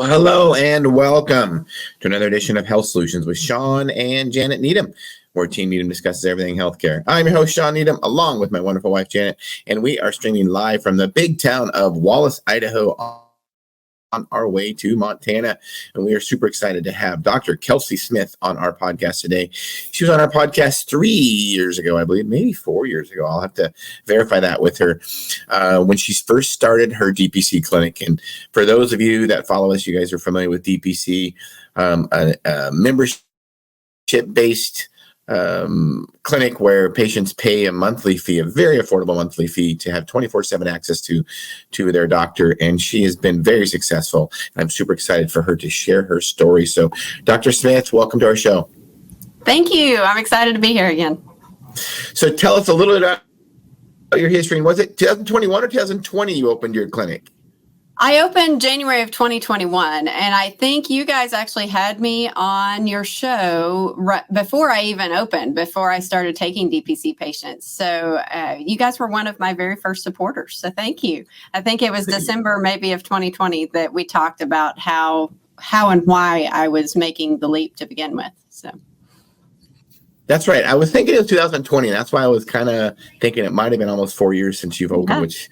Well, hello and welcome to another edition of Health Solutions with Shawn and Janet Needham, where Team Needham discusses everything healthcare. I'm your host, Shawn Needham, along with my wonderful wife, Janet, and we are streaming live from the big town of Wallace, Idaho, on our way to Montana. And we are super excited to have Dr. Kelsey Smith on our podcast today. She was on our podcast 3 years ago, I believe, maybe 4 years ago. I'll have to verify that with her when she first started her DPC clinic. And for those of you that follow us, you guys are familiar with DPC, a membership-based clinic where patients pay a monthly fee, a very affordable monthly fee, to have 24/7 access to their doctor. And she has been very successful. I'm super excited for her to share her story. So Dr. Smith, welcome to our show. Thank you. I'm excited to be here again. So tell us a little bit about your history. And was it 2021 or 2020 you opened your clinic? I opened January of 2021, and I think you guys actually had me on your show before I even opened, before I started taking DPC patients. So you guys were one of my very first supporters. So thank you. I think it was December maybe of 2020 that we talked about how and why I was making the leap to begin with. So. That's right. I was thinking it was 2020. That's why I was kind of thinking it might have been almost 4 years since you've opened, which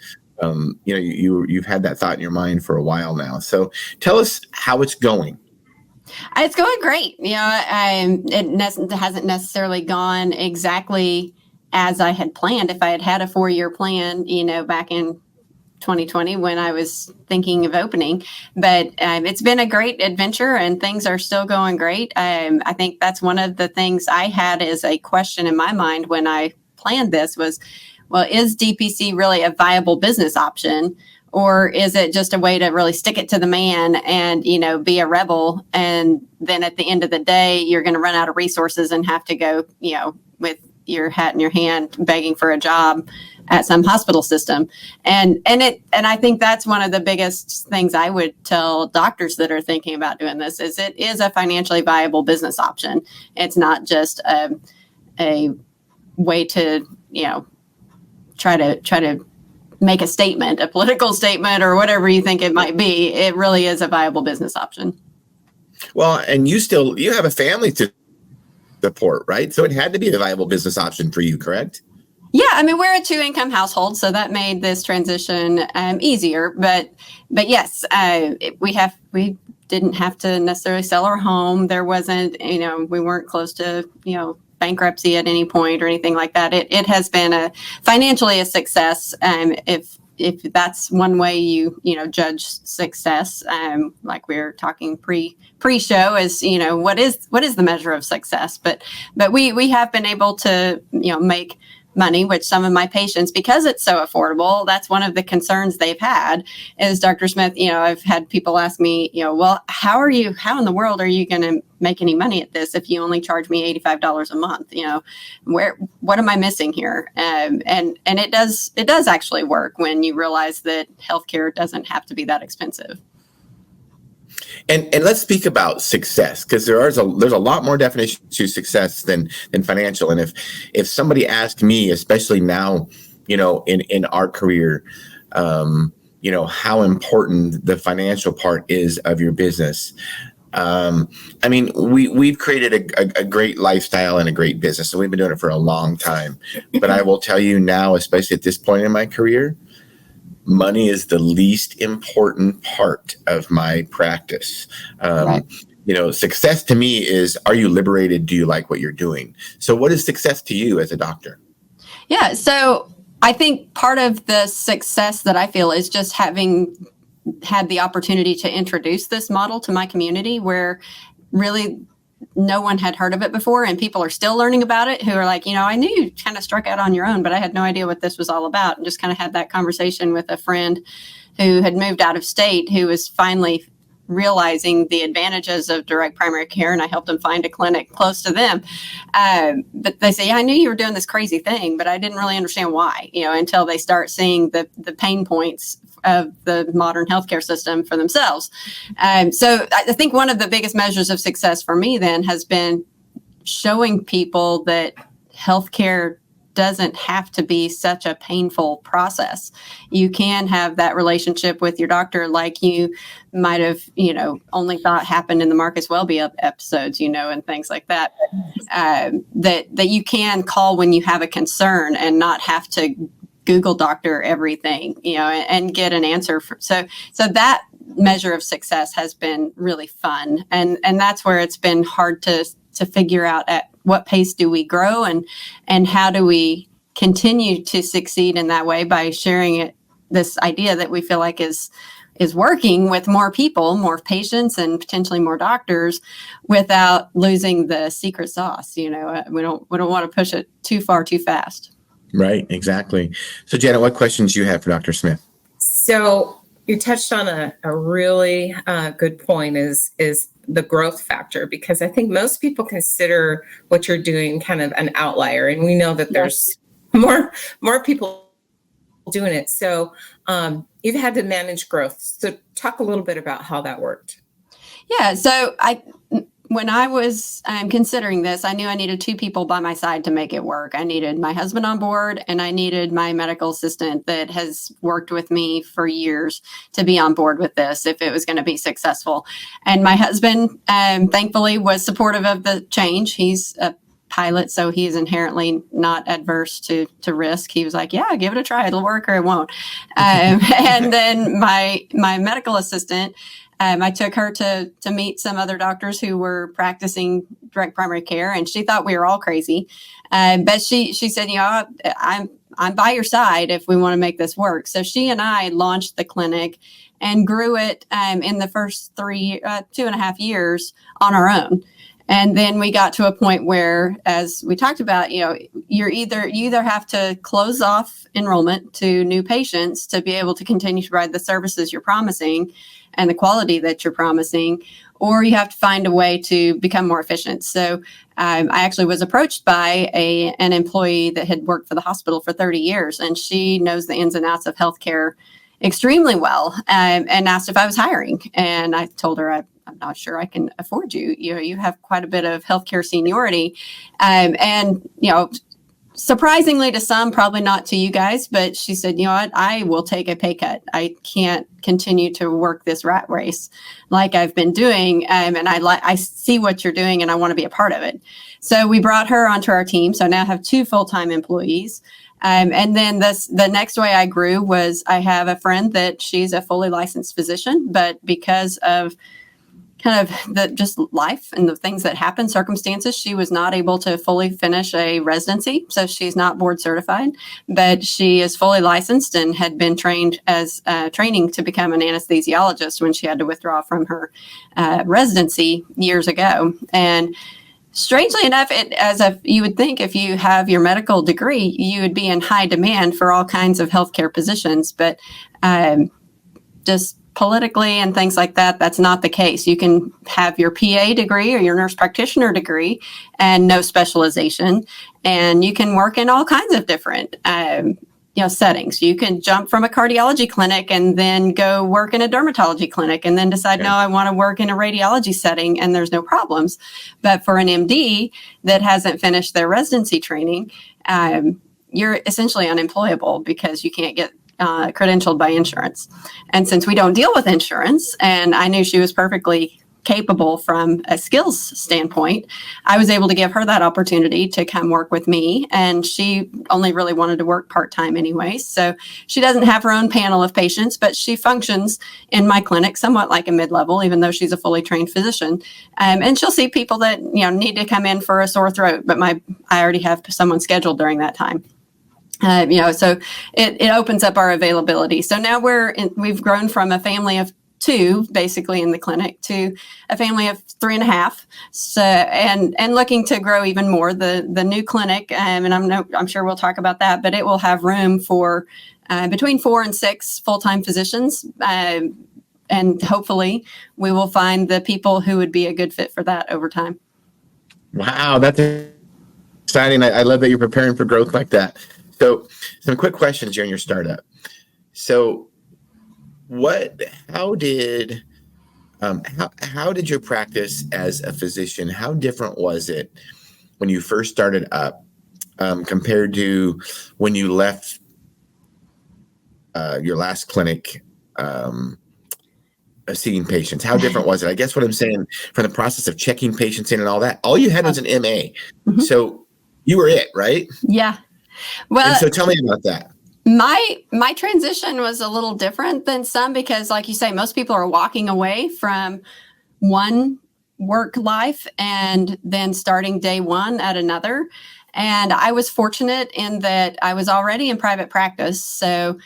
you've had that thought in your mind for a while now. So tell us how it's going. It's going great. It hasn't necessarily gone exactly as I had planned. If I had had a 4-year plan, back in 2020 when I was thinking of opening, but it's been a great adventure and things are still going great. I think that's one of the things I had as a question in my mind when I planned this was, well, is DPC really a viable business option, or is it just a way to really stick it to the man and, be a rebel? And then at the end of the day, you're going to run out of resources and have to go, with your hat in your hand, begging for a job at some hospital system. And I think that's one of the biggest things I would tell doctors that are thinking about doing this is it is a financially viable business option. It's not just a way to, try to make a statement, a political statement, or whatever you think it might be. It really is a viable business option. Well, and you have a family to support, right? So it had to be a viable business option for you, correct? Yeah, we're a 2-income household, so that made this transition easier. But yes, we didn't have to necessarily sell our home. There wasn't, we weren't close to, bankruptcy at any point or anything like that. It has been financially a success. If that's one way you judge success, like we were talking pre-show, is what is the measure of success? But we have been able to make money, which some of my patients, because it's so affordable, that's one of the concerns they've had is, Dr. Smith, I've had people ask me, well, how in the world are you going to make any money at this if you only charge me $85 a month? What am I missing here? And it does actually work when you realize that healthcare doesn't have to be that expensive. And let's speak about success, because there's a lot more definition to success than financial. And if somebody asked me, especially now, in our career, how important the financial part is of your business. We've created a great lifestyle and a great business, and we've been doing it for a long time. But I will tell you now, especially at this point in my career, money is the least important part of my practice. Right. Success to me is, are you liberated? Do you like what you're doing? So what is success to you as a doctor? Yeah. So I think part of the success that I feel is just having had the opportunity to introduce this model to my community, where really no one had heard of it before, and people are still learning about it, who are like, I knew you kind of struck out on your own, but I had no idea what this was all about. And just kind of had that conversation with a friend who had moved out of state, who was finally realizing the advantages of direct primary care, and I helped them find a clinic close to them. But they say, I knew you were doing this crazy thing, but I didn't really understand why, until they start seeing the pain points of the modern healthcare system for themselves. So I think one of the biggest measures of success for me then has been showing people that healthcare doesn't have to be such a painful process. You can have that relationship with your doctor like you might have, only thought happened in the Marcus Welby episodes, and things like that. That you can call when you have a concern and not have to Google doctor everything, and get an answer. So that measure of success has been really fun. And that's where it's been hard to figure out at what pace do we grow and how do we continue to succeed in that way by sharing this idea that we feel like is working with more people, more patients, and potentially more doctors without losing the secret sauce. We don't want to push it too far too fast. Right, exactly. So Janet, what questions do you have for Dr. Smith? So you touched on a really good point is the growth factor, because I think most people consider what you're doing kind of an outlier, and we know that there's more people doing it. So you've had to manage growth. So talk a little bit about how that worked. Yeah. So when I was considering this, I knew I needed 2 people by my side to make it work. I needed my husband on board, and I needed my medical assistant that has worked with me for years to be on board with this if it was going to be successful. And my husband, thankfully, was supportive of the change. He's a pilot, so he is inherently not adverse to risk. He was like, yeah, give it a try. It'll work or it won't. And then my medical assistant, I took her to meet some other doctors who were practicing direct primary care, and she thought we were all crazy. But she said, I'm by your side if we want to make this work. So she and I launched the clinic and grew it in the first 2.5 years on our own. And then we got to a point where, as we talked about, you either have to close off enrollment to new patients to be able to continue to provide the services you're promising and the quality that you're promising, or you have to find a way to become more efficient. So I actually was approached by an employee that had worked for the hospital for 30 years, and she knows the ins and outs of healthcare extremely well, and asked if I was hiring. And I told her, I'm not sure I can afford you. You have quite a bit of healthcare seniority. And surprisingly to some, probably not to you guys, but she said, what, I will take a pay cut. I can't continue to work this rat race like I've been doing. And I see what you're doing and I want to be a part of it. So we brought her onto our team. So now I have 2 full-time employees. And then the next way I grew was I have a friend that she's a fully licensed physician, but because of kind of the just life and the things that happen, circumstances, she was not able to fully finish a residency. So she's not board certified, but she is fully licensed and had been trained as training to become an anesthesiologist when she had to withdraw from her residency years ago. And strangely enough, you would think if you have your medical degree, you would be in high demand for all kinds of healthcare positions, but just politically and things like that, that's not the case. You can have your PA degree or your nurse practitioner degree and no specialization, and you can work in all kinds of different settings. You can jump from a cardiology clinic and then go work in a dermatology clinic and then decide, no, I want to work in a radiology setting, and there's no problems. But for an MD that hasn't finished their residency training, you're essentially unemployable because you can't get credentialed by insurance. And since we don't deal with insurance, and I knew she was perfectly capable from a skills standpoint, I was able to give her that opportunity to come work with me. And she only really wanted to work part-time anyway. So she doesn't have her own panel of patients, but she functions in my clinic somewhat like a mid-level, even though she's a fully trained physician. And she'll see people that need to come in for a sore throat, but I already have someone scheduled during that time. So it opens up our availability. So now we've grown from a family of 2 basically in the clinic to a family of 3.5. So and looking to grow even more. The new clinic, and I'm sure we'll talk about that, but it will have room for between 4 and 6 full-time physicians. And hopefully we will find the people who would be a good fit for that over time. Wow, that's exciting. I love that you're preparing for growth like that. So some quick questions during your startup. So how did your practice as a physician, how different was it when you first started up compared to when you left your last clinic seeing patients? How different was it? I guess what I'm saying, from the process of checking patients in and all that, all you had was an MA. Mm-hmm. So you were it, right? Yeah. Well, and so tell me about that. My transition was a little different than some because, like you say, most people are walking away from one work life and then starting day one at another. And I was fortunate in that I was already in private practice. So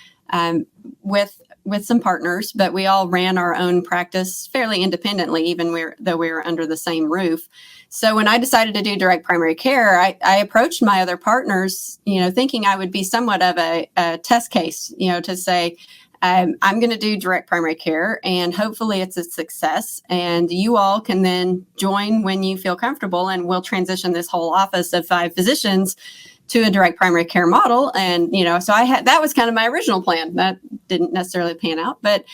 with some partners, but we all ran our own practice fairly independently, even though we were under the same roof. So when I decided to do direct primary care, I approached my other partners, thinking I would be somewhat of a test case, to say, I'm going to do direct primary care and hopefully it's a success. And you all can then join when you feel comfortable, and we'll transition this whole office of 5 physicians to a direct primary care model. And, so that was kind of my original plan. That didn't necessarily pan out, but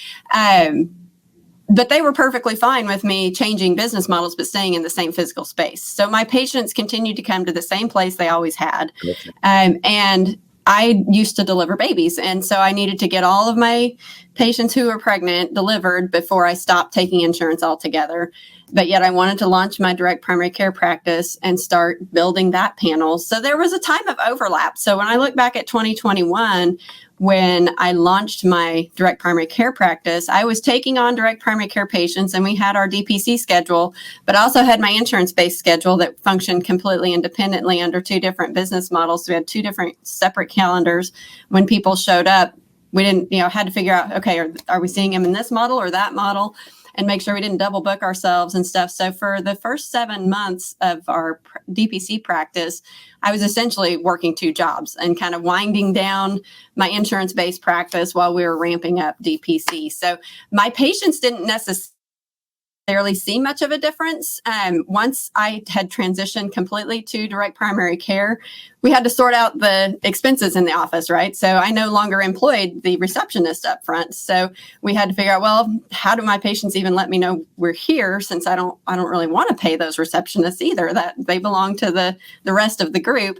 they were perfectly fine with me changing business models, but staying in the same physical space. So my patients continued to come to the same place they always had. Okay. And I used to deliver babies. And so I needed to get all of my patients who were pregnant delivered before I stopped taking insurance altogether. But yet I wanted to launch my direct primary care practice and start building that panel. So there was a time of overlap. So when I look back at 2021, when I launched my direct primary care practice, I was taking on direct primary care patients and we had our DPC schedule, but I also had my insurance-based schedule that functioned completely independently under 2 different business models. So we had 2 different separate calendars. When people showed up, we didn't, had to figure out, okay, are we seeing them in this model or that model? And make sure we didn't double book ourselves and stuff. So for the first 7 months of our DPC practice, I was essentially working 2 jobs and kind of winding down my insurance-based practice while we were ramping up DPC. So my patients didn't necessarily see much of a difference. Once I had transitioned completely to direct primary care, we had to sort out the expenses in the office, right? So I no longer employed the receptionist up front. So we had to figure out, well, how do my patients even let me know we're here, since I don't really want to pay those receptionists either, that they belong to the rest of the group.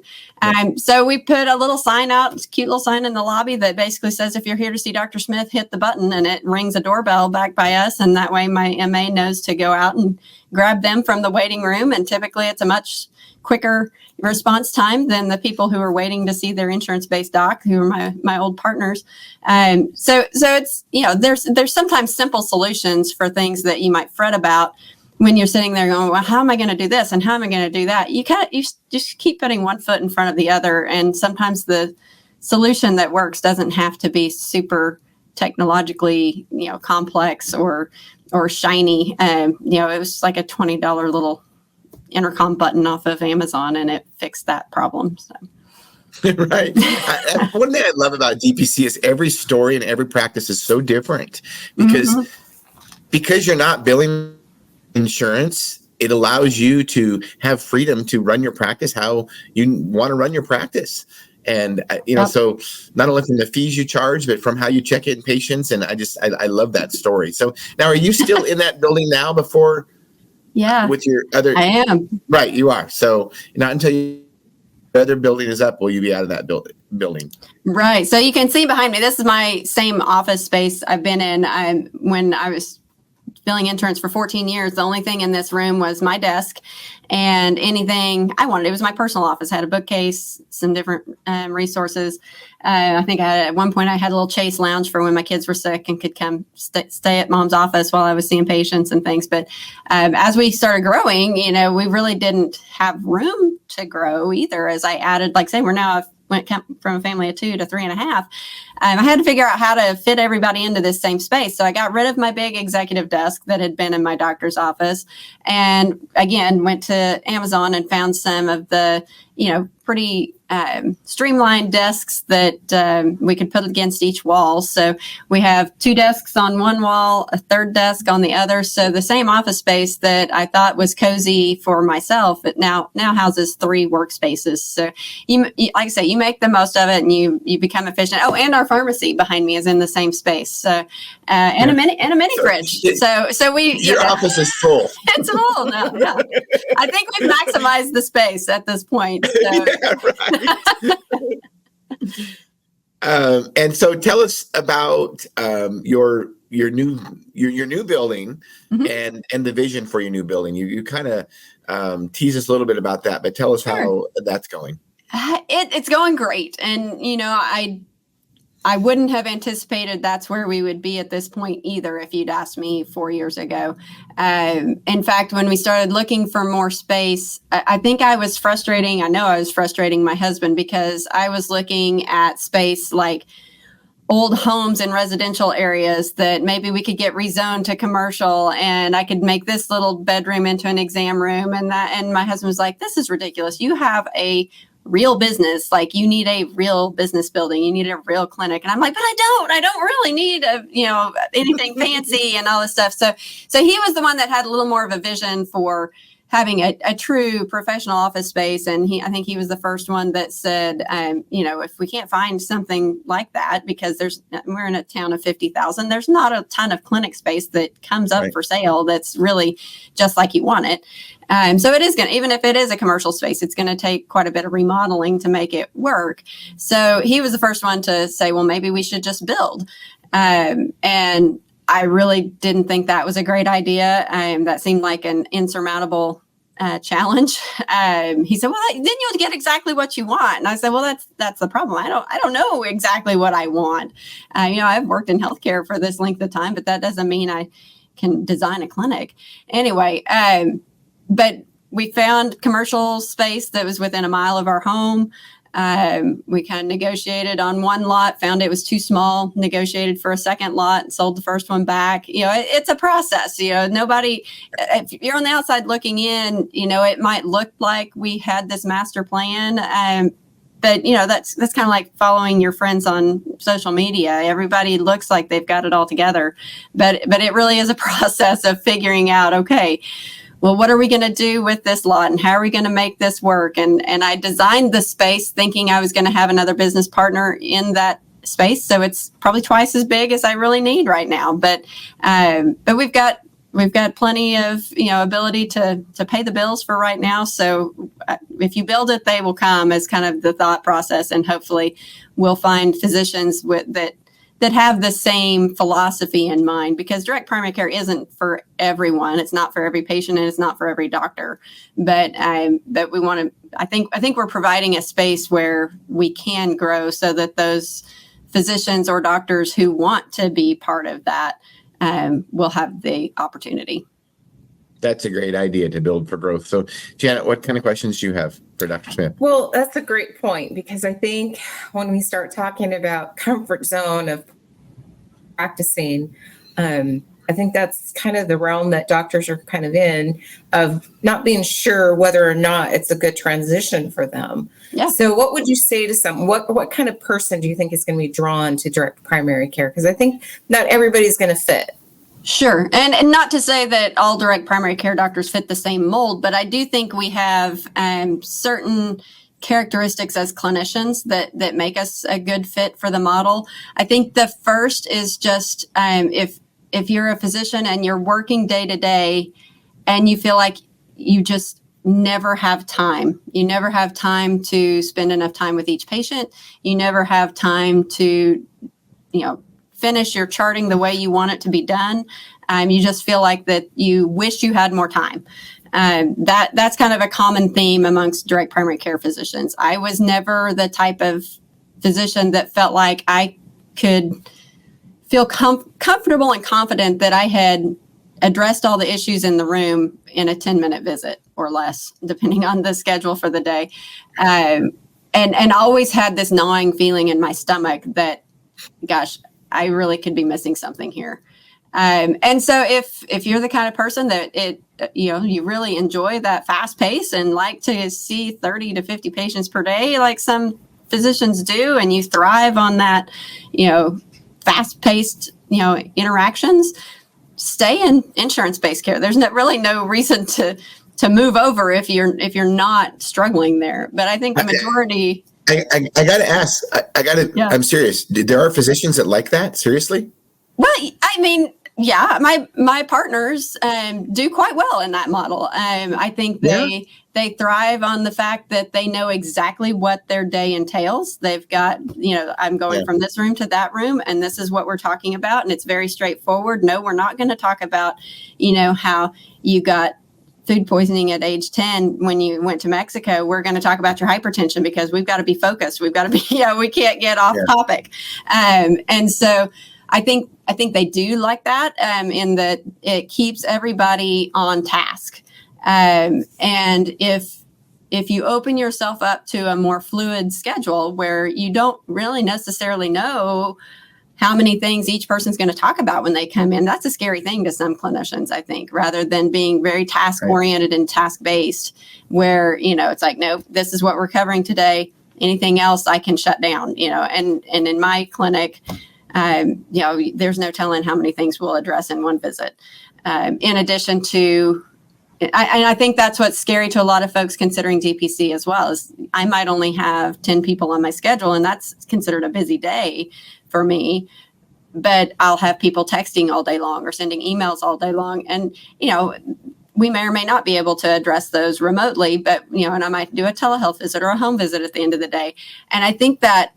So we put a little sign out, cute little sign in the lobby that basically says, if you're here to see Dr. Smith, hit the button, and it rings a doorbell back by us. And that way my MA knows to go out and grab them from the waiting room. And typically it's a much quicker response time than the people who are waiting to see their insurance-based doc, who are my old partners. So it's, there's sometimes simple solutions for things that you might fret about when you're sitting there going, well, how am I going to do this? And how am I going to do that? You just keep putting one foot in front of the other. And sometimes the solution that works doesn't have to be super technologically, complex or shiny. It was like a $20 little intercom button off of Amazon, and it fixed that problem. So. Right. One thing I love about DPC is every story and every practice is so different because you're not billing insurance. It allows you to have freedom to run your practice how you want to run your practice. And, so not only from the fees you charge, but from how you check in patients. And I love that story. So now, are you still in that building now before? Yeah. With your other. I am. Right. You are. So not until the other building is up will you be out of that building. Right. So you can see behind me, this is my same office space I've been in. When I was billing insurance for 14 years, the only thing in this room was my desk and anything I wanted. It was my personal office. I had a bookcase, some different resources. I think at one point I had a little Chase lounge for when my kids were sick and could come stay at mom's office while I was seeing patients and things. But as we started growing, we really didn't have room to grow either. As I added, like say, we're now went from a family of 2 to 3.5. I had to figure out how to fit everybody into this same space. So I got rid of my big executive desk that had been in my doctor's office. And again, went to Amazon and found some of the, pretty streamlined desks that we could put against each wall. So we have 2 desks on one wall, a third desk on the other. So the same office space that I thought was cozy for myself, it now houses 3 workspaces. So you like I say, you make the most of it and you become efficient. Oh, and our pharmacy behind me is in the same space. So and a mini fridge. So we your office is full. It's full now. Yeah. I think we've maximized the space at this point. So. Yeah, right. And so tell us about your new building and the vision for your new building. You kind of tease us a little bit about that, but tell us how that's going. It's going great. And, I wouldn't have anticipated that's where we would be at this point either if you'd asked me 4 years ago. In fact, when we started looking for more space, I think I was frustrating. I know I was frustrating my husband because I was looking at space like old homes in residential areas that maybe we could get rezoned to commercial, and I could make this little bedroom into an exam room. And my husband was like, "This is ridiculous. You have a real business, like you need a real business building, you need a real clinic." And I'm like, "But I don't really need anything fancy and all this stuff." So he was the one that had a little more of a vision for having a true professional office space. And I think he was the first one that said, if we can't find something like that, because we're in a town of 50,000, there's not a ton of clinic space that comes up for sale that's really just like you want it. So it is even if it is a commercial space, it's going to take quite a bit of remodeling to make it work. So he was the first one to say, well, maybe we should just build. And I really didn't think that was a great idea. That seemed like an insurmountable challenge. He said, "Well, then you'll get exactly what you want." And I said, "Well, that's the problem. I don't know exactly what I want. I've worked in healthcare for this length of time, but that doesn't mean I can design a clinic." Anyway, but we found commercial space that was within a mile of our home. We kind of negotiated on one lot, found it was too small, negotiated for a second lot, sold the first one back. It's a process. Nobody, if you're on the outside looking in, it might look like we had this master plan. But that's kind of like following your friends on social media. Everybody looks like they've got it all together, but it really is a process of figuring out, okay, well, what are we going to do with this lot and how are we going to make this work? And I designed the space thinking I was going to have another business partner in that space. So it's probably twice as big as I really need right now. But we've got plenty of, ability to pay the bills for right now. So if you build it, they will come, as kind of the thought process. And hopefully we'll find physicians that have the same philosophy in mind, because direct primary care isn't for everyone. It's not for every patient and it's not for every doctor. But we want to, I think we're providing a space where we can grow so that those physicians or doctors who want to be part of that will have the opportunity. That's a great idea, to build for growth. So, Janet, what kind of questions do you have for Dr. Smith? Well, that's a great point, because I think when we start talking about comfort zone of practicing, I think that's kind of the realm that doctors are kind of in, of not being sure whether or not it's a good transition for them. Yeah. So what would you say to someone? What kind of person do you think is going to be drawn to direct primary care? Because I think not everybody's going to fit. Sure. And not to say that all direct primary care doctors fit the same mold, but I do think we have certain characteristics as clinicians that make us a good fit for the model. I think the first is just if you're a physician and you're working day to day and you feel like you just never have time. You never have time to spend enough time with each patient. You never have time to, finish your charting the way you want it to be done. You just feel like that you wish you had more time. That's kind of a common theme amongst direct primary care physicians. I was never the type of physician that felt like I could feel comfortable and confident that I had addressed all the issues in the room in a 10-minute visit or less, depending on the schedule for the day. And always had this gnawing feeling in my stomach that, gosh, I really could be missing something here. And so if you're the kind of person that you really enjoy that fast pace and like to see 30 to 50 patients per day, like some physicians do, and you thrive on that, fast paced, interactions, stay in insurance-based care. There's really no reason to move over if you're not struggling there. But I think the majority. I got to ask. I'm serious. There are physicians that like that. Seriously? Well, I mean, Yeah, my partners do quite well in that model. I think they thrive on the fact that they know exactly what their day entails. They've got, I'm going from this room to that room, and this is what we're talking about, and it's very straightforward. No, we're not going to talk about, how you got food poisoning at age 10 when you went to Mexico. We're going to talk about your hypertension because we've got to be focused. We've got to be, we can't get off topic. And so I think they do like that, in that it keeps everybody on task. And if you open yourself up to a more fluid schedule where you don't really necessarily know how many things each person's going to talk about when they come in, that's a scary thing to some clinicians, I think, rather than being very task oriented and task based, where, it's like, no, this is what we're covering today. Anything else I can shut down, and in my clinic, there's no telling how many things we'll address in one visit. In addition to, I think that's what's scary to a lot of folks considering DPC as well, is I might only have 10 people on my schedule, and that's considered a busy day for me, but I'll have people texting all day long or sending emails all day long. And, we may or may not be able to address those remotely, but, and I might do a telehealth visit or a home visit at the end of the day. And I think that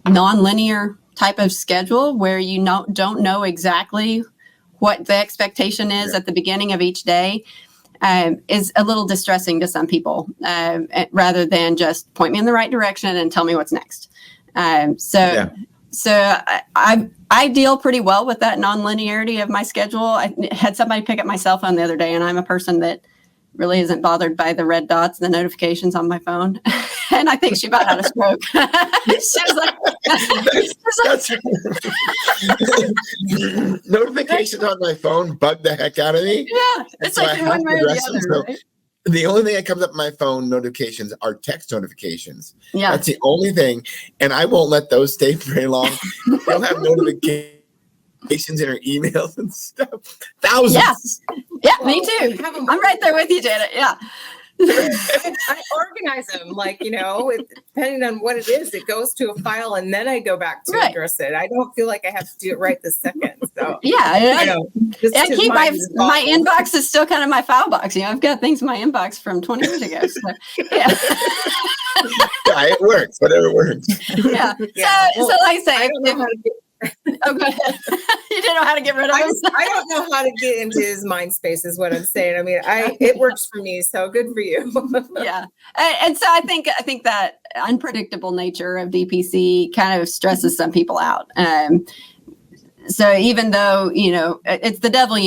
nonlinear type of schedule where you don't know exactly what the expectation is at the beginning of each day is a little distressing to some people, rather than just point me in the right direction and tell me what's next. So I deal pretty well with that nonlinearity of my schedule. I had somebody pick up my cell phone the other day, and I'm a person that really isn't bothered by the red dots and the notifications on my phone. And I think she about had a stroke. She was like, notifications on my phone bug the heck out of me. Yeah, it's like one way or the other, right? The only thing that comes up on my phone notifications are text notifications. Yeah. That's the only thing. And I won't let those stay very long. They'll have notifications in her emails and stuff. Thousands. Yeah, me too. I'm right there with you, Janet. Yeah. I organize them, depending on what it is, it goes to a file and then I go back to address it. I don't feel like I have to do it right this second. So I keep my inbox is still kind of my file box. I've got things in my inbox from 20 years ago. So, yeah. It works. Whatever works. Yeah. So like I say, I don't know how to get. Oh, go ahead. You didn't know how to get rid of him. I don't know how to get into his mind space is what I'm saying. I mean, it works for me, so good for you. Yeah. And so I think that unpredictable nature of DPC kind of stresses some people out. So even though, it's the devil,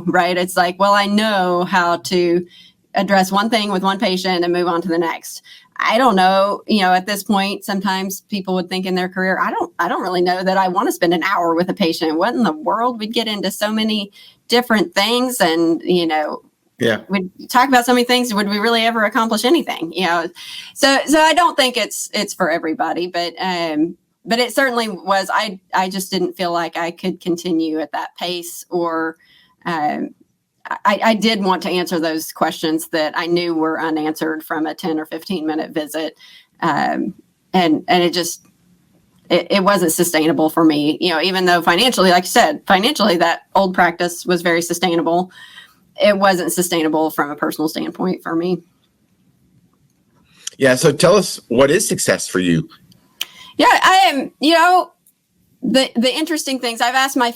right? It's like, well, I know how to address one thing with one patient and move on to the next. I don't know, at this point, sometimes people would think in their career, I don't really know that I want to spend an hour with a patient. What in the world? We'd get into so many different things and, we'd talk about so many things. Would we really ever accomplish anything? So I don't think it's for everybody, but it certainly was. I just didn't feel like I could continue at that pace, or I did want to answer those questions that I knew were unanswered from a 10 or 15 minute visit. And it wasn't sustainable for me, even though financially, like you said, that old practice was very sustainable. It wasn't sustainable from a personal standpoint for me. Yeah. So tell us, what is success for you? Yeah, I am, the interesting things I've asked my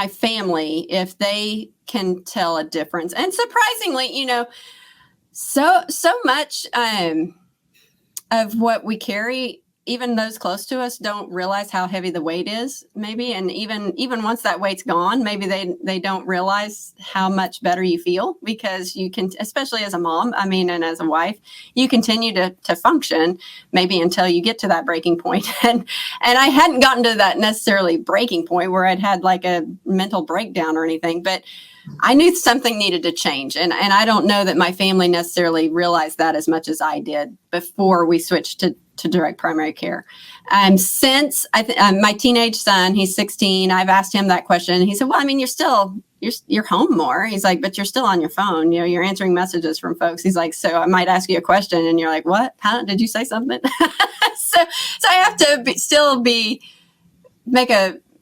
family if they can tell a difference. And surprisingly, so much of what we carry, even those close to us don't realize how heavy the weight is, maybe. And even once that weight's gone, maybe they don't realize how much better you feel, because you can, especially as a mom, and as a wife, you continue to function maybe until you get to that breaking point. And I hadn't gotten to that necessarily breaking point where I'd had like a mental breakdown or anything, but I knew something needed to change. And I don't know that my family necessarily realized that as much as I did before we switched to direct primary care. Since my teenage son, he's 16, I've asked him that question. He said, well, you're home more. He's like, but you're still on your phone. You're answering messages from folks. He's like, so I might ask you a question and you're like, what? How did you say something? So I have to make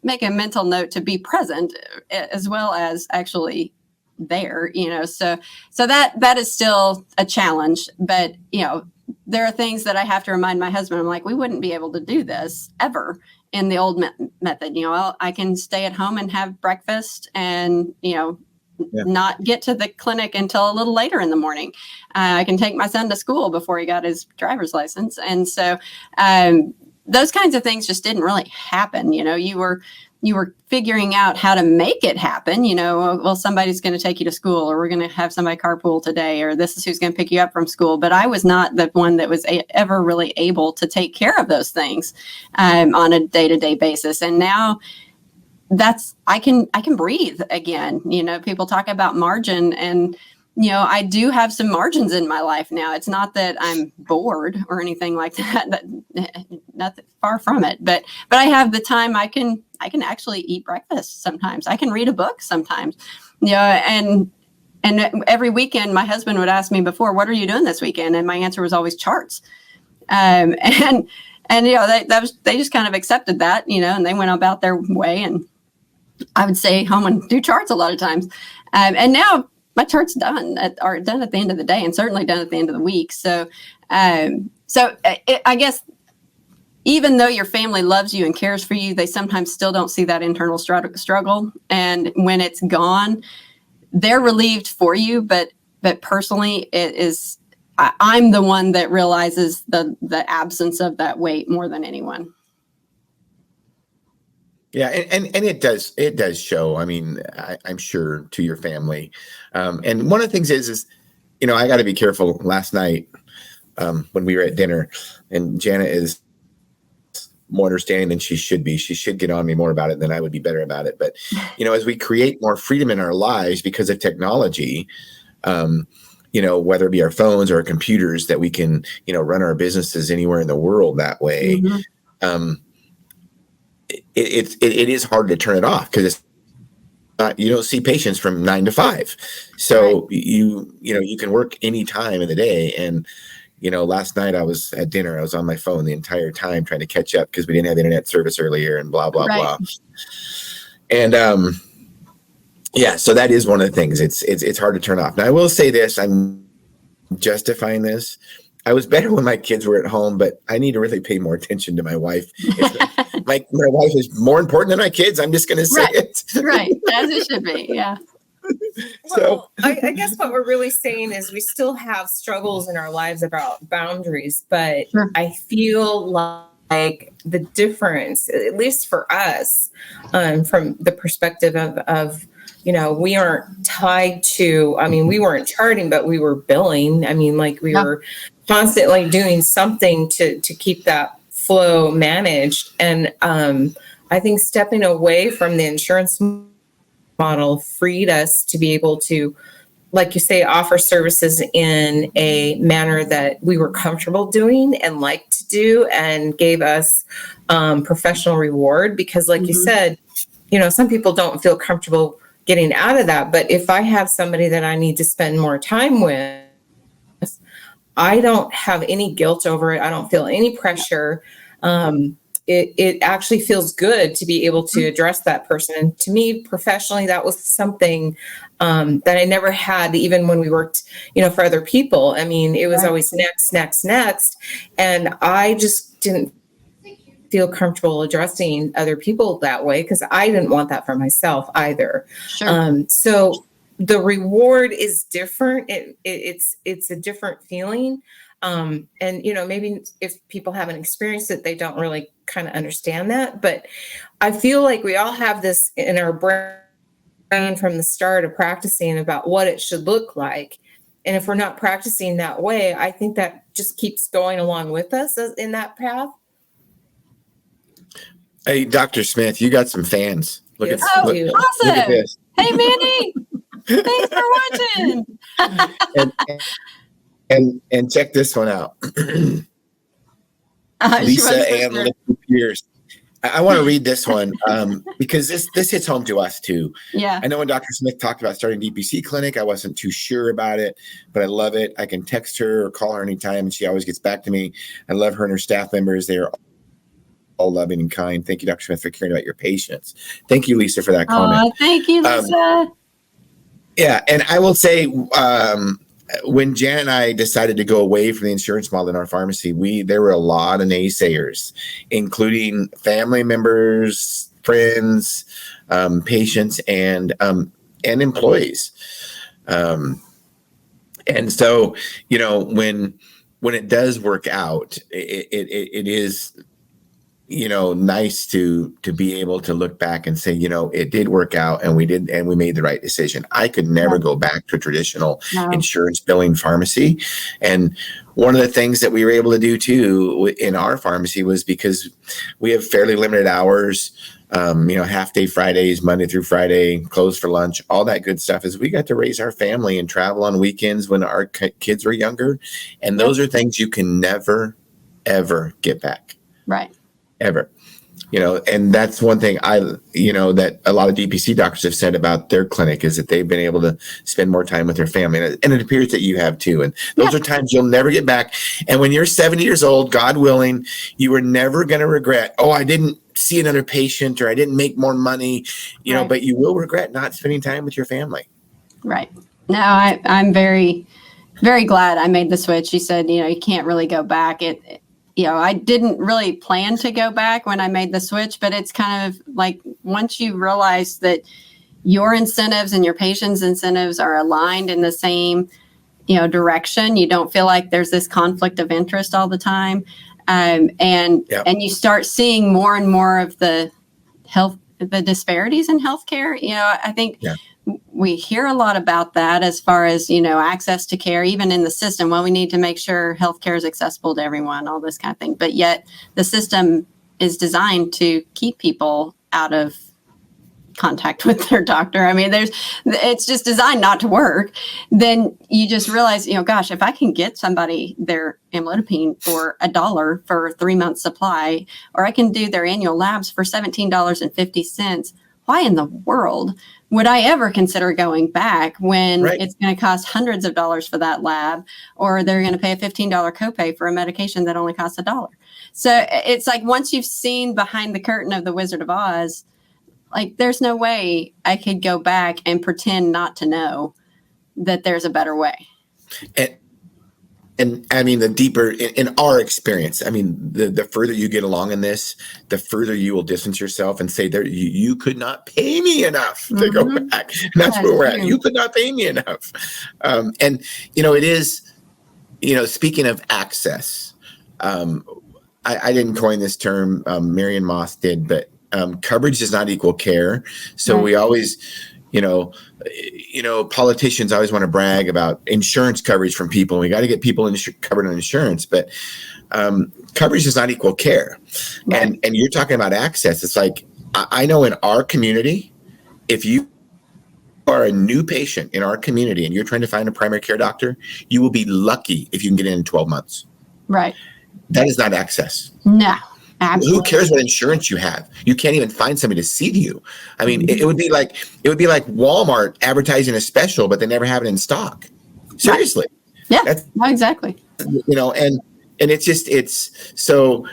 make a mental note to be present as well as actually there, so that is still a challenge. But, there are things that I have to remind my husband. I'm like, we wouldn't be able to do this ever in the old method. I can stay at home and have breakfast and, not get to the clinic until a little later in the morning. I can take my son to school before he got his driver's license. And so those kinds of things just didn't really happen. You were figuring out how to make it happen. Well, somebody's going to take you to school, or we're going to have somebody carpool today, or this is who's going to pick you up from school. But I was not the one that was ever really able to take care of those things on a day-to-day basis. And now I can breathe again. People talk about margin, and I do have some margins in my life now. It's not that I'm bored or anything like that. Not far from it. But I have the time. I can actually eat breakfast sometimes. I can read a book sometimes. And every weekend, my husband would ask me before, "What are you doing this weekend?" And my answer was always charts. And they just kind of accepted that, and they went about their way. And I would stay home and do charts a lot of times. And now my chart's done at the end of the day, and certainly done at the end of the week. So I guess even though your family loves you and cares for you, they sometimes still don't see that internal struggle. And when it's gone, they're relieved for you. But personally, I'm the one that realizes the absence of that weight more than anyone. Yeah, and it does show. I mean, I'm sure to your family. And one of the things is I got to be careful. Last night when we were at dinner, and Janet is more understanding than she should be. She should get on me more about it than I would be better about it. But as we create more freedom in our lives because of technology, whether it be our phones or our computers, that we can run our businesses anywhere in the world that way. Mm-hmm. It is hard to turn it off because it's not, you don't see patients from 9 to 5. So right. You can work any time in the day. And, last night I was at dinner, I was on my phone the entire time trying to catch up because we didn't have internet service earlier and blah, blah, right. blah. And, so that is one of the things. It's hard to turn off. Now I will say this, I'm justifying this. I was better when my kids were at home, but I need to really pay more attention to my wife. My wife is more important than my kids. I'm just going to say it. Right. As it should be. Yeah. Well, I guess what we're really saying is we still have struggles in our lives about boundaries, but sure. I feel like the difference, at least for us, from the perspective of we aren't tied to, we weren't charting, but we were billing. We were constantly doing something to keep that flow managed. And I think stepping away from the insurance model freed us to be able to, like you say, offer services in a manner that we were comfortable doing and liked to do, and gave us professional reward. Because like you said, some people don't feel comfortable getting out of that. But if I have somebody that I need to spend more time with, I don't have any guilt over it. I don't feel any pressure. It actually feels good to be able to address that person. And to me, professionally, that was something that I never had, even when we worked, for other people. It was always next. And I just didn't feel comfortable addressing other people that way because I didn't want that for myself either. Sure. So the reward is different. It's a different feeling. And, maybe if people haven't experienced it, they don't really kind of understand that. But I feel like we all have this in our brain from the start of practicing about what it should look like. And if we're not practicing that way, I think that just keeps going along with us in that path. Hey, Dr. Smith, you got some fans. Look at awesome. Look at this. Hey, Mandy. Thanks for watching. And check this one out. Lisa Ann Pierce. I want to read this one because this hits home to us too. Yeah. I know when Dr. Smith talked about starting DPC clinic, I wasn't too sure about it, but I love it. I can text her or call her anytime, and she always gets back to me. I love her and her staff members. They are all loving and kind. Thank you, Dr. Smith, for caring about your patients. Thank you, Lisa, for that comment. Thank you, Lisa. Yeah, and I will say, when Jan and I decided to go away from the insurance model in our pharmacy, there were a lot of naysayers, including family members, friends, patients, and employees. And so, when it does work out, it is, nice to be able to look back and say, it did work out, and we made the right decision. I could never go back to a traditional insurance billing pharmacy. And one of the things that we were able to do too in our pharmacy was, because we have fairly limited hours, half day Fridays, Monday through Friday, closed for lunch, all that good stuff, is we got to raise our family and travel on weekends when our kids were younger. And those are things you can never, ever get back. Right. Ever. And that's one thing that a lot of DPC doctors have said about their clinic, is that they've been able to spend more time with their family. And it appears that you have too. And those are times you'll never get back. And when you're 70 years old, God willing, you are never going to regret, I didn't see another patient, or I didn't make more money, but you will regret not spending time with your family. Right. No, I'm very, very glad I made the switch. You said, you can't really go back. I didn't really plan to go back when I made the switch, but it's kind of like, once you realize that your incentives and your patient's incentives are aligned in the same, direction, you don't feel like there's this conflict of interest all the time. And you start seeing more and more of the disparities in healthcare. I think we hear a lot about that as far as, access to care, even in the system. Well, we need to make sure healthcare is accessible to everyone, all this kind of thing. But yet the system is designed to keep people out of contact with their doctor. I mean, it's just designed not to work. Then you just realize, gosh, if I can get somebody their amlodipine for $1 for 3 months supply, or I can do their annual labs for $17.50, why in the world would I ever consider going back when it's going to cost hundreds of dollars for that lab, or they're going to pay a $15 copay for a medication that only costs $1? So it's like, once you've seen behind the curtain of the Wizard of Oz, like, there's no way I could go back and pretend not to know that there's a better way. And I mean, the deeper in our experience, I mean, the further you get along in this, the further you will distance yourself and say, you could not pay me enough to go back. And that's where we're at. You could not pay me enough. And it is, speaking of access, I didn't coin this term, Marion Moss did, but coverage does not equal care. So we always, politicians always want to brag about insurance coverage from people. And we got to get people covered on insurance, but coverage does not equal care. And you're talking about access. It's like, I know in our community, if you are a new patient in our community and you're trying to find a primary care doctor, you will be lucky if you can get in 12 months. Right. That is not access. No. Absolutely. Who cares what insurance you have? You can't even find somebody to see you. I mean, it would be like Walmart advertising a special, but they never have it in stock. Seriously. Yeah. Exactly. And it's so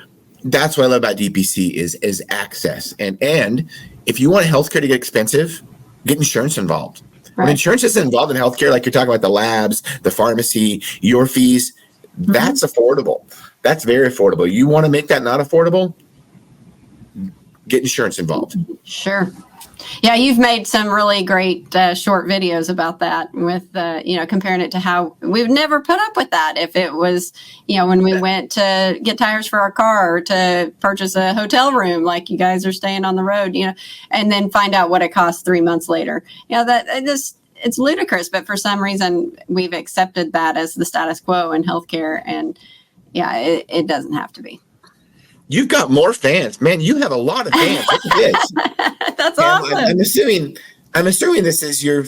that's what I love about DPC is access. And if you want healthcare to get expensive, get insurance involved. When insurance isn't involved in healthcare, like you're talking about the labs, the pharmacy, your fees, that's affordable. That's very affordable. You want to make that not affordable? Get insurance involved. Sure. Yeah, you've made some really great short videos about that with, comparing it to how we would never put up with that if it was, when we went to get tires for our car or to purchase a hotel room, like you guys are staying on the road, and then find out what it costs 3 months later. It's ludicrous, but for some reason we've accepted that as the status quo in healthcare, and it doesn't have to be. You've got more fans, man. You have a lot of fans. Look at this. That's awesome. I'm assuming this is your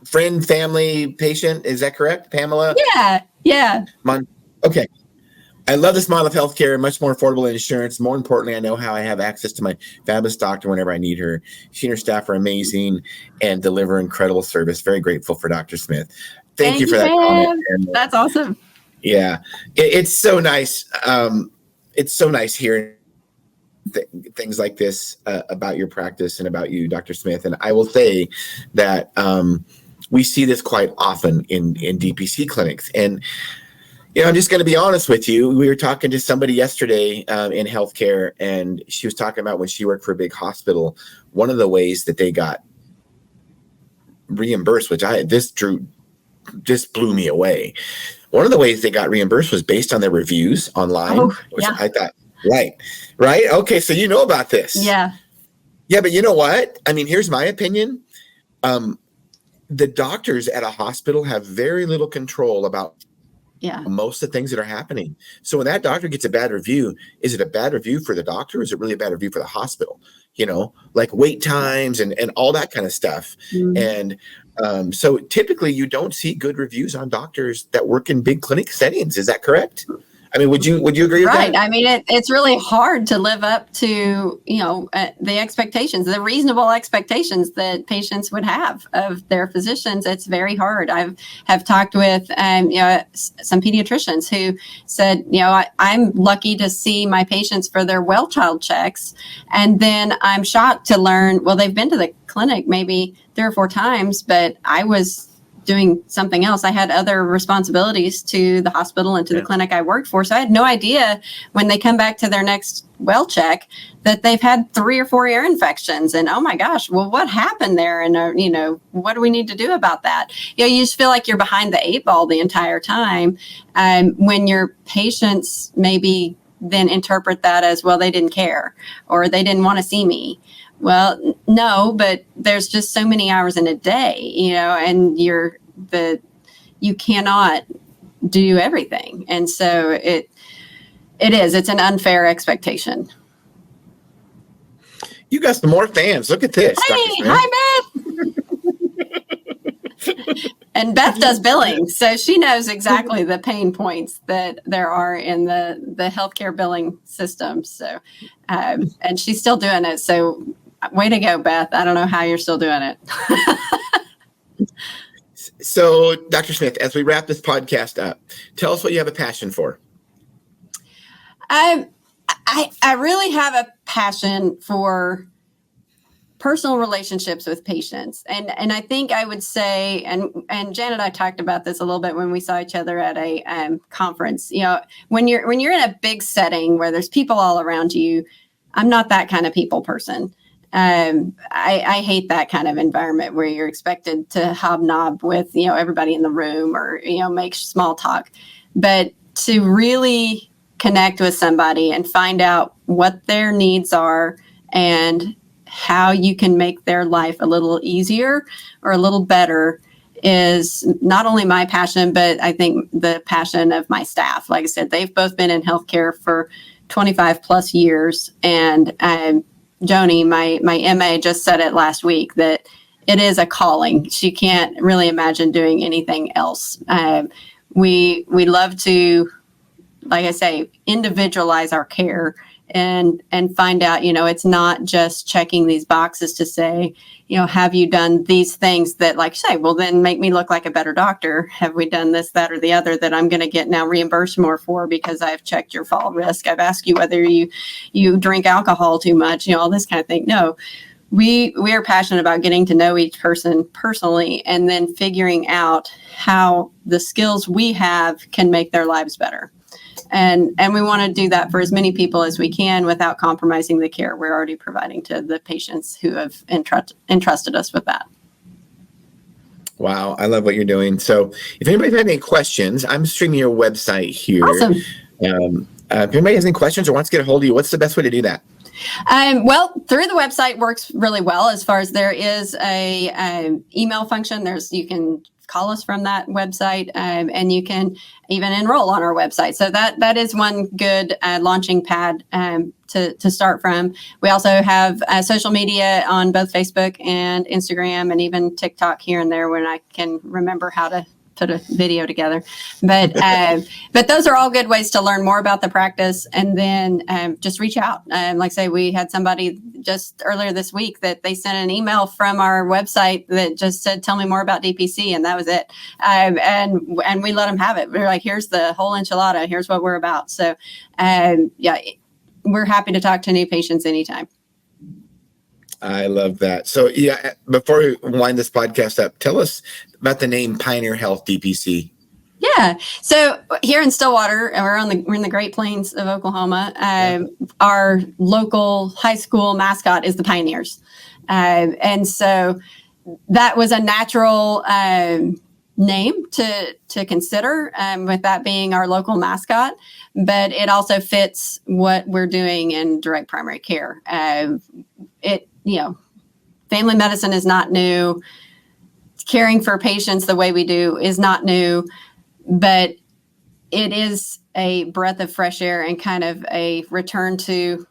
friend, family, patient. Is that correct, Pamela? Yeah. Okay. I love this model of healthcare, much more affordable than insurance. More importantly, I know how I have access to my fabulous doctor whenever I need her. She and her staff are amazing and deliver incredible service. Very grateful for Dr. Smith. Thank you for that comment. And, that's awesome. Yeah, it's so nice. It's so nice hearing things like this about your practice and about you, Dr. Smith. And I will say that we see this quite often in DPC clinics. And I'm just going to be honest with you. We were talking to somebody yesterday in healthcare, and she was talking about when she worked for a big hospital, one of the ways that they got reimbursed, which this blew me away. One of the ways they got reimbursed was based on their reviews online, which I thought, right. Okay. So you know about this. Yeah. Yeah. But you know what? I mean, here's my opinion. The doctors at a hospital have very little control about most of the things that are happening. So when that doctor gets a bad review, is it a bad review for the doctor? Or is it really a bad review for the hospital? Like wait times and all that kind of stuff. Mm-hmm. And so typically you don't see good reviews on doctors that work in big clinic settings. Is that correct? I mean, would you agree with that? Right. I mean, it's really hard to live up to, the expectations, the reasonable expectations that patients would have of their physicians. It's very hard. Have talked with, some pediatricians who said, I'm lucky to see my patients for their well child checks. And then I'm shocked to learn, well, they've been to the clinic maybe 3 or 4 times, but I was doing something else. I had other responsibilities to the hospital and to the clinic I worked for. So I had no idea when they come back to their next well check that they've had 3 or 4 ear infections. And oh my gosh, well, what happened there? And, what do we need to do about that? You just feel like you're behind the 8 ball the entire time. When your patients maybe then interpret that as, well, they didn't care or they didn't want to see me. Well, no, but there's just so many hours in a day, and you cannot do everything. And so it's an unfair expectation. You got some more fans. Look at this. Hey, hi, Beth. And Beth does billing, so she knows exactly the pain points that there are in the healthcare billing system. So, and she's still doing it. So, way to go, Beth. I don't know how you're still doing it. So, Dr. Smith, as we wrap this podcast up, tell us what you have a passion for. I really have a passion for personal relationships with patients. And I think I would say, and Janet and I talked about this a little bit when we saw each other at a conference, when you're in a big setting where there's people all around you, I'm not that kind of people person. I hate that kind of environment where you're expected to hobnob with, everybody in the room or, make small talk, but to really connect with somebody and find out what their needs are and how you can make their life a little easier or a little better is not only my passion, but I think the passion of my staff. Like I said, they've both been in healthcare for 25 plus years. And Joni, my MA, just said it last week that it is a calling. She can't really imagine doing anything else. We love to, like I say, individualize our care and find out, it's not just checking these boxes to say, have you done these things that, like say, well, then make me look like a better doctor. Have we done this, that, or the other that I'm going to get now reimbursed more for because I've checked your fall risk. I've asked you whether you drink alcohol too much, all this kind of thing. No, we are passionate about getting to know each person personally and then figuring out how the skills we have can make their lives better. And we want to do that for as many people as we can without compromising the care we're already providing to the patients who have entrusted us with that. Wow, I love what you're doing. So if anybody has any questions, I'm streaming your website here. Awesome. If anybody has any questions or wants to get a hold of you, what's the best way to do that? Well, through the website works really well as far as there is a email function. You can call us from that website, and you can even enroll on our website. So that is one good launching pad to start from. We also have social media on both Facebook and Instagram and even TikTok here and there when I can remember how to put a video together. But those are all good ways to learn more about the practice and then just reach out. Like I say, we had somebody just earlier this week that they sent an email from our website that just said, tell me more about DPC. And that was it. And we let them have it. We're like, here's the whole enchilada. Here's what we're about. So we're happy to talk to new patients anytime. I love that. So yeah, before we wind this podcast up, tell us about the name Pioneer Health DPC. Yeah. So here in Stillwater, we're in the Great Plains of Oklahoma. Our local high school mascot is the Pioneers. And so that was a natural name to consider, with that being our local mascot. But it also fits what we're doing in direct primary care. Family medicine is not new. Caring for patients the way we do is not new, but it is a breath of fresh air and kind of a return to,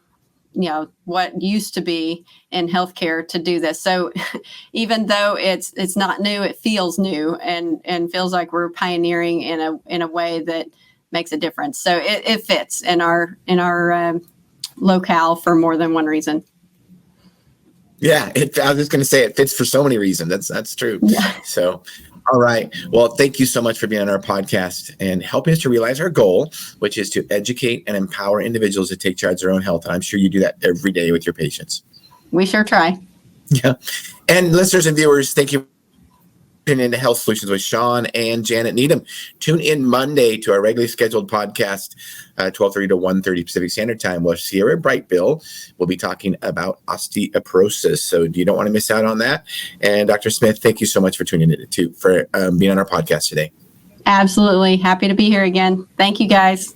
what used to be in healthcare to do this. So even though it's not new, it feels new and feels like we're pioneering in a way that makes a difference. So it fits in our locale for more than one reason. Yeah, I was just going to say it fits for so many reasons. That's true. Yeah. So, all right. Well, thank you so much for being on our podcast and helping us to realize our goal, which is to educate and empower individuals to take charge of their own health. And I'm sure you do that every day with your patients. We sure try. Yeah. And listeners and viewers, thank you. Tune into Health Solutions with Shawn and Janet Needham. Tune in Monday to our regularly scheduled podcast, 12:30 to 1:30 Pacific Standard Time. Well, Sierra Brightbill will be talking about osteoporosis, so you don't want to miss out on that. And Dr. Smith, thank you so much for tuning in for being on our podcast today. Absolutely. Happy to be here again. Thank you, guys.